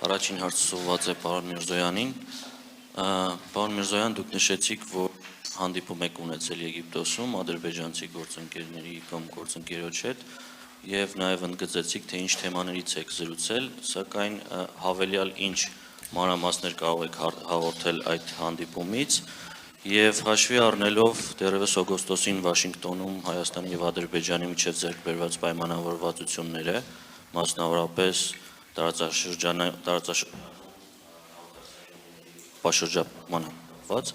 Առաջին հարցը ուղղված է պարոն Միրզոյանին։ Պարոն Միրզոյան, դուք նշեցիք, որ հանդիպում եք ունեցել Եգիպտոսում ադրբեջանցի գործընկերների կամ գործընկերոջ հետ եւ նաեւ ընդգծեցիք, թե ինչ թեմաներից եք զրուցել, սակայն հավելյալ ինչ մանրամասներ կարող եք հաղորդել այդ հանդիպումից եւ հաշվի առնելով դեռևս օգոստոսին Վաշինգտոնում Հայաստանի եւ Ադրբեջանի միջեւ ձեռք բերված պայմանավորվածությունները, մասնավորապես տարածաշրջանապաշրջապանված,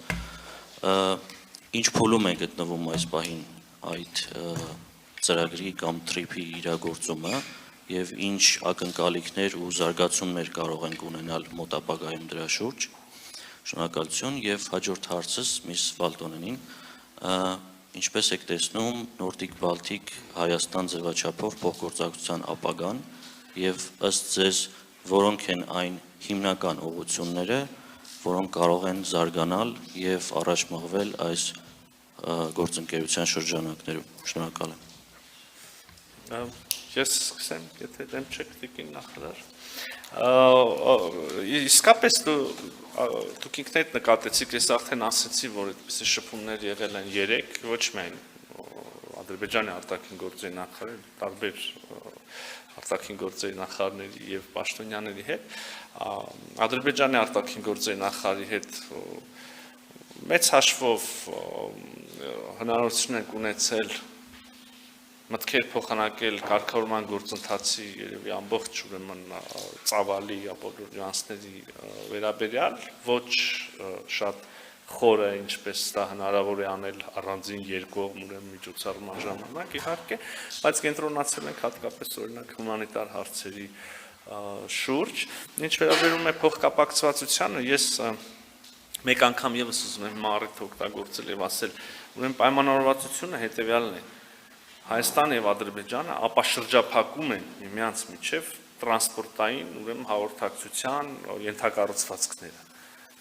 ինչ փուլում է գտնվում այս պահին այդ ծրագրի կամ թրիփի իրագործումը եւ ինչ ակնկալիքներ ու զարգացումներ կարող ենք ունենալ մոտ ապագայում դրա շուրջ։ Շնորհակալություն եւ հաջորդ հարցս Միս Վալտոնենին, ինչպես եք տեսնում Նորդիկ Բալթիկ Հայաստան ձևաչափով փոխգործակցության ապագան եւ ըստ ձեզ որոնք են այն հիմնական ուղղությունները, որոնք կարող են զարգանալ եւ առաջ մղվել այս գործընկերության շրջանակներում։ Շնորհակալ եմ։ Ես սկսեմ, եթե դեմ չեք տիկին նախարար։ Իսկապես դուք ինքներդ նկատեցիք, ես արդեն ասեցի, որ այդպիսի շփումներ եղել են 3, ոչ միայն Ադրբեջանի արտաքին գործերի նախարարի, տարբեր արտաքին գործերի նախարարների եւ պաշտոնյաների հետ, Ադրբեջանի արտաքին գործերի նախարարի հետ մեծ հաշվով հնարավորություն ենք ունեցել մտքեր փոխանակել կարգավորման գործընթացի երևի ամբողջ ուրեմն ծավալի բոլոր նյուանսների վերաբերյալ, ոչ շատ խորը, ինչպես դա հնարավոր է անել առանձին երկկողմ ուրեմն միջոցառման ժամանակ, իհարկե, բայց կենտրոնացել ենք հատկապես օրինակ հումանիտար հարցերի շուրջ։ Ինչ վերաբերում է փոխկապակցվածությանը, ես մեկ անգամ եւս ուզում եմ առիթ օգտագործել եւ ասել, ուրեմն պայմանավորվածությունը հետեւյալն է. Հայաստանը եւ Ադրբեջանը ապաշրջափակում են միմյանց միջև տրանսպորտային ուրեմն հաղորդակցության ենթակառուցվածքները։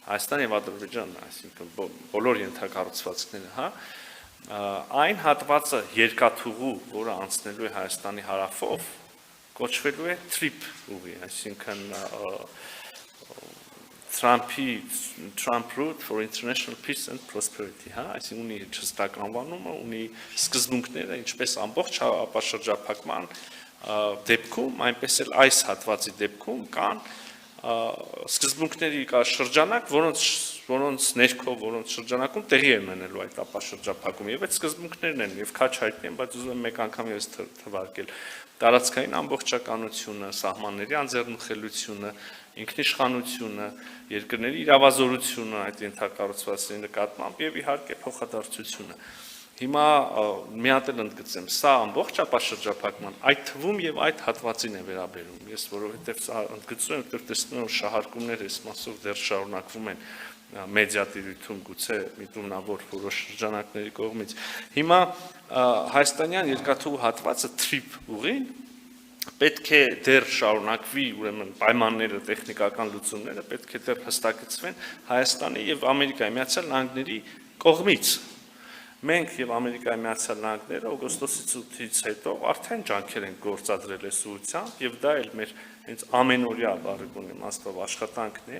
Հայաստանը եւ Ադրբեջանը, այսինքն բոլոր ենթակառուցվածքները, այն հատվածը երկաթուղու, որը անցնելու է Հայաստանի հարավով, կոչվելու է TRIP ուղի, այսինքն Trump Route for International Peace and Prosperity, այսինքն ունի հստակ անվանումը, ունի սկզբունքները, ինչպես ամբողջ ապաշրջափակման դեպքում, այնպես էլ այս հատվածի դեպքում կան սկզբունքների կա շրջանակ, որոնց ներքո, որոնց շրջանակում տեղի է ունենալու այդ ապաշրջափակումը եւ այդ սկզբունքներն են եւ քաչ հայտնի են, բայց ուզում եմ մեկ անգամ եւս թվարկել տարածքային ամբողջականությունը, սահմանների անձեռնխելությունը, ինքնիշխանությունը, երկրների իրավազորությունը այդ ենթակառուցվածքների նկատմամբ եւ իհարկե փոխադարձությունը։ Հիմա մի հատ էլ ընդգծեմ, սա ամբողջ ապաշրջափակման այդ թվում եւ այդ հատվածին է վերաբերում։ Ես որովհետեւ սա ընդգծում եմ, որտեղ տեսնում եմ շահարկումներ այս մասով դեռ շարունակվում են մեդիատիրույթում գուցե միտումնավոր որոշ շրջանակների կողմից։ Հիմա հայաստանյան երկաթուղու հատվածը TRIP ուղին պետք է դեռ շարունակվի, ուրեմն պայմանները, տեխնիկական լուծումները պետք է դեռ հստակեցվեն Հայաստանի եւ Ամերիկայի Միացյալ Նահանգների կողմից։ Մենք եւ Ամերիկայի Միացյալ Նահանգները օգոստոսի 8-ից հետո արդեն ջանքեր են գործադրել այս ուղղությամբ եւ դա էլ մեր հենց ամենօրյա բարեկոն իմաստով աշխատանքն է,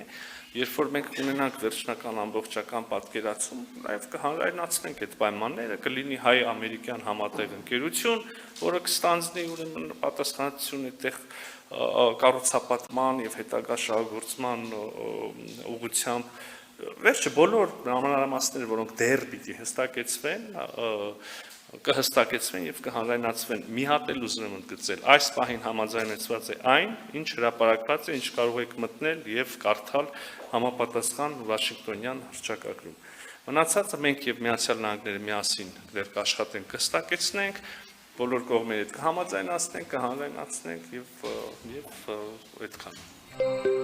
երբ որ մենք ունենանք վերջնական ամբողջական պատկերացում, նաեւ կհանրայնացնենք այդ պայմանները, կլինի հայ-ամերիկյան համատեղ ընկերություն, որը կստանձնի ուրեմն պատասխանատվություն այդտեղ կառուցապատման եւ հետագա շահագործման ուղղությամբ վերջը բոլոր մանրամասները, որոնք դեռ պիտի հստակեցվեն, կհստակեցվեն եւ կհանրայնացվեն։ Մի հատ էլ ուզում եմ ընդգծել, այս պահին համաձայնեցված է այն, ինչ հրապարակված է, ինչ կարող եք մտնել եւ կարդալ համապատասխան Վաշինգտոնյան հռչակագրում։ Մնացածը մենք եւ Միացյալ Նահանգները միասին դեռ կաշխատենք, կհստակեցնենք, բոլոր կողմերը կհամաձայնացնենք, կհանրայնացնենք եւ այդքան։